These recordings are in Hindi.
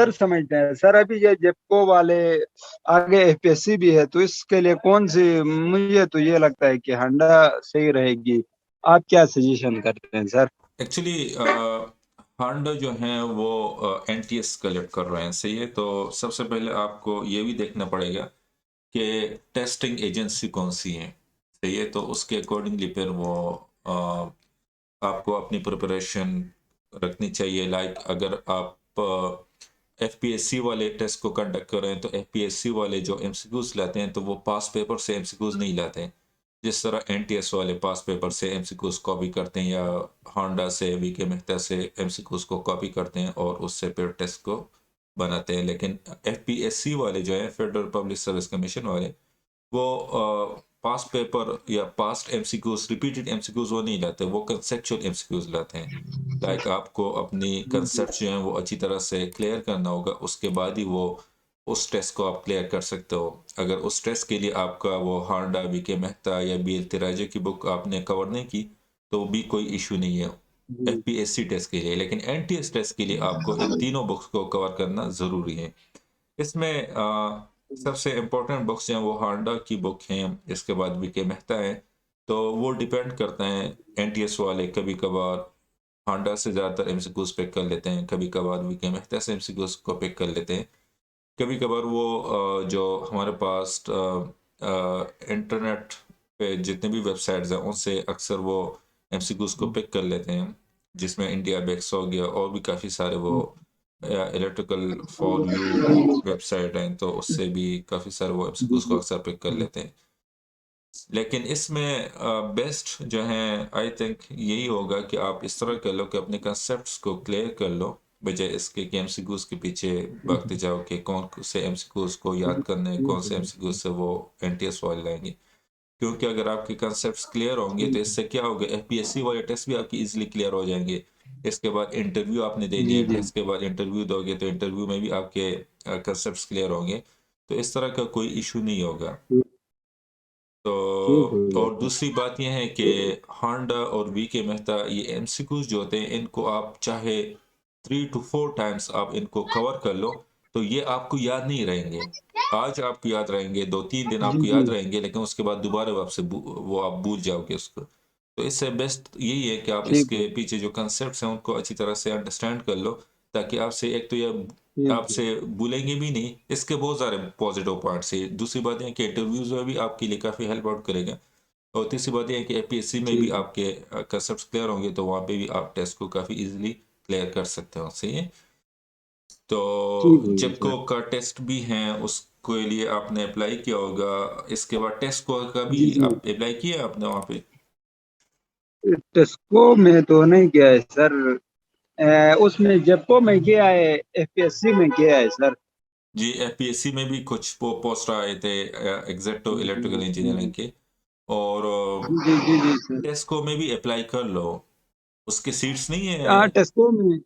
सर समझते हैं सर। अभी ये जेपको वाले आगे एफपीएससी भी है, तो इसके लिए कौन सी, मुझे तो ये लगता है कि हांडा सही रहेगी। आप क्या सजेशन करते हैं सर? एक्चुअली हांडा जो है वो एनटीएस कलेक्ट कर रहे हैं, सही है। तो सबसे पहले आपको ये भी देखना पड़ेगा कि टेस्टिंग एजेंसी कौन सी है, सही है। तो उसके अकॉर्डिंगली फिर वो आपको अपनी प्रिपरेशन रखनी चाहिए। लाइक अगर आप एफपीएससी वाले टेस्ट को कंडक्ट कर रहे हैं तो एफपीएससी वाले जो एमसीक्यूज लाते हैं तो वो पास पेपर से एमसीक्यूज नहीं लाते हैं। जिस तरह एनटीएस वाले पास पेपर से एमसीक्यूज कॉपी करते हैं या होंडा से वीके मेहता से एमसीक्यूज को कॉपी करते हैं और उससे फिर टेस्ट को बनाते हैं। लेकिन एफपीएससी वाले जो है, फेडरल पब्लिक सर्विस कमीशन वाले, वो पास्ट पेपर या पास्ट एमसीक्यूज, रिपीटेड एमसीक्यूज वो नहीं लाते, वो कंसेप्चुअल एमसीक्यूज लाते हैं। लाइक आपको अपनी जी जी कंसेप्ट जो है वो अच्छी तरह से क्लियर करना होगा, उसके बाद ही वो उस टेस्ट को आप क्लियर कर सकते हो। अगर उस टेस्ट के लिए आपका वो हांडा, वीके मेहता या बी एल तिराजे की बुक आपने कवर नहीं की तो भी कोई इशू नहीं है जी एफपीएससी टेस्ट के लिए। लेकिन एनटीएस टेस्ट के लिए आपको इन तीनों बुक्स को कवर करना ज़रूरी है। इसमें सबसे इम्पोर्टेंट बुक्स हैं वो हांडा की बुक हैं, इसके बाद वीके मेहता है। तो वो डिपेंड करता है, एनटीएस वाले कभी कभार हांडा से ज़्यादातर एमसीक्यूज पिक कर लेते हैं, कभी कभार वीके मेहता से एमसीक्यूज को पिक कर लेते हैं। कभी कभार वो जो हमारे पास इंटरनेट पे जितने भी वेबसाइट्स हैं उनसे अक्सर वो एमसीक्यूज को पिक कर लेते हैं, जिसमें इंडिया बेक्स हो गया और भी काफ़ी सारे वो इलेक्ट्रिकल फॉर यू वेबसाइट हैं, तो उससे भी काफ़ी सारे वो एमसीक्यूज को अक्सर पिक कर लेते हैं। लेकिन इसमें बेस्ट जो है आई थिंक यही होगा कि आप इस तरह कर लो कि अपने कंसेप्ट्स को क्लियर कर लो, बजाय इसके कि एमसीक्यूज के पीछे भागते जाओ कि कौन से एमसीक्यूज को याद करने हैं, कौन से एमसीक्यूज से वो एनटीएस वाले लाएंगे। क्योंकि अगर आपके कंसेप्ट्स क्लियर होंगे तो इससे क्या होगा, एफपीएससी वाले टेस्ट भी आपकी इजीली क्लियर हो जाएंगे। इसके बाद इंटरव्यू आपने दे लिया, जी जी टेस्ट के बाद इंटरव्यू दोगे तो इंटरव्यू में भी आपके कंसेप्ट्स क्लियर होंगे। तो इस तरह का कोई इशू नहीं होगा। तो ठीक हो गया और सर। दूसरी बात यह है कि हांडा और वी के मेहता ये एमसीक्यूज जो होते हैं इनको आप चाहे 3 to 4 टाइम्स आप इनको कवर कर लो तो ये आपको याद नहीं रहेंगे। आज आपको याद रहेंगे, 2-3 दिन जी आपको जी याद रहेंगे, लेकिन उसके बाद दोबारा वो आपसे वो आप भूल जाओगे उसको। तो इससे बेस्ट यही है कि आप ठीक इसके है। पीछे जो कंसेप्ट हैं उनको अच्छी तरह से अंडरस्टैंड कर लो, ताकि आपसे एक तो ये ठीक है। आपसे भूलेंगे भी नहीं। इसके बहुत सारे पॉजिटिव पॉइंट्स है। दूसरी बात यह है कि इंटरव्यूज में भी आपके लिए काफ़ी हेल्प आउट करेगा। और तीसरी बात यह है कि एपीएससी में भी ठीक है। आपके कंसेप्ट क्लियर होंगे तो वहाँ पे भी आप टेस्ट को काफ़ी इजीली क्लियर कर सकते हो, सही है। ठीक तो हो गया जेपको सर। का टेस्ट भी है, उसके लिए आपने अप्लाई किया होगा। इसके बाद टेस्ट को का भी जी जी। आप अप्लाई किया आपने वहाँ पे? टेस्को में तो नहीं किया है सर। उसमें जेपको में किया है, एफपीएससी में किया है सर। जी, एफपीएससी में भी कुछ पोस्ट आए थे एग्जैक्टो इलेक्ट्रिकल इंजीनियरिंग जी के। और जी जी जी सर। टेस्को में भी अप्लाई कर लो, उसके सीट्स नहीं है। हाँ, टेस्को में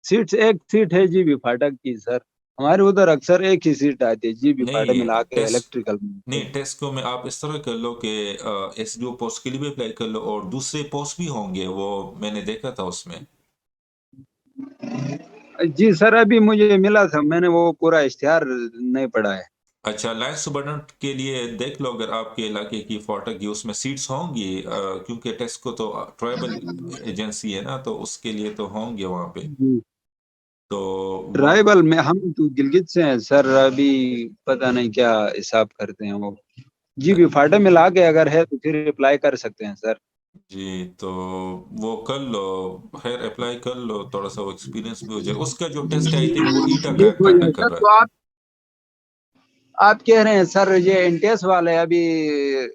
सीट्स, एक सीट है जीबी फाटक की सर। हमारे उधर अक्सर एक ही सीट आती है जीबी फाटक नहीं मिला के टेस्ट इलेक्ट्रिकल में। नहीं, टेस्को में आप इस तरह कर लो कि एसडीओ पोस्ट के लिए भी अप्लाई कर लो और दूसरे पोस्ट भी होंगे, वो मैंने देखा था उसमें। जी सर, अभी मुझे मिला था, मैंने वो पूरा इश्तिहार नहीं पढ़ा है। अच्छा, लाइन सुबर्डेंट के लिए देख लो, अगर आपके इलाके की फाटक की उसमें सीट्स होंगी, क्योंकि टेस्को तो ट्राइबल एजेंसी है ना, तो उसके लिए तो होंगे वहाँ पे। जी। तो वहाँ ट्राइबल में हम तो गिलगित से हैं सर। अभी पता नहीं क्या हिसाब करते हैं वो। जीबी फाटक मिला के अगर है तो फिर अप्लाई कर सकते हैं सर। जी, तो वो कर लो, खैर अप्लाई कर लो, थोड़ा सा वो एक्सपीरियंस भी हो जाए। उसका जो टेस्ट है आई थिंक वो ईटा का ठीक हो जाए कंडक्ट कर सर। रहा तो है। आप कह रहे हैं सर ये एनटीएस वाले अभी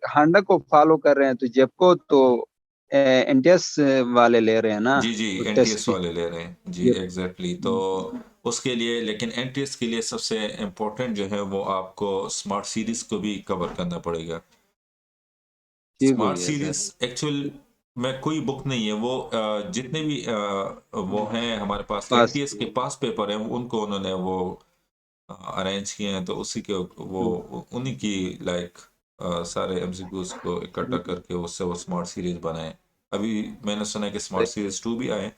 हांडा को फॉलो कर रहे हैं, तो जेपको तो एनटीएस वाले ले रहे हैं ना, जी जी, वो टेस्ट एनटीएस की। वाले ले रहे हैं जी, एग्जैक्टली। तो उसके लिए, लेकिन एनटीएस के लिए सबसे इम्पोर्टेंट जो है वो आपको स्मार्ट सीरीज को भी कवर करना पड़ेगा। ठीक हो स्मार्ट गया सर। सीरीज एक्चुअल में कोई बुक नहीं है वो, जितने भी वो हैं हमारे पास पास। एनटीएस के पास पेपर हैं उनको उन्होंने वो अरेंज किए हैं, तो उसी के वो उन्हीं की लाइक सारे एमसीक्यूज को इकट्ठा करके उससे वो स्मार्ट सीरीज बनाए। अभी मैंने सुना है कि स्मार्ट सीरीज 2 भी आए।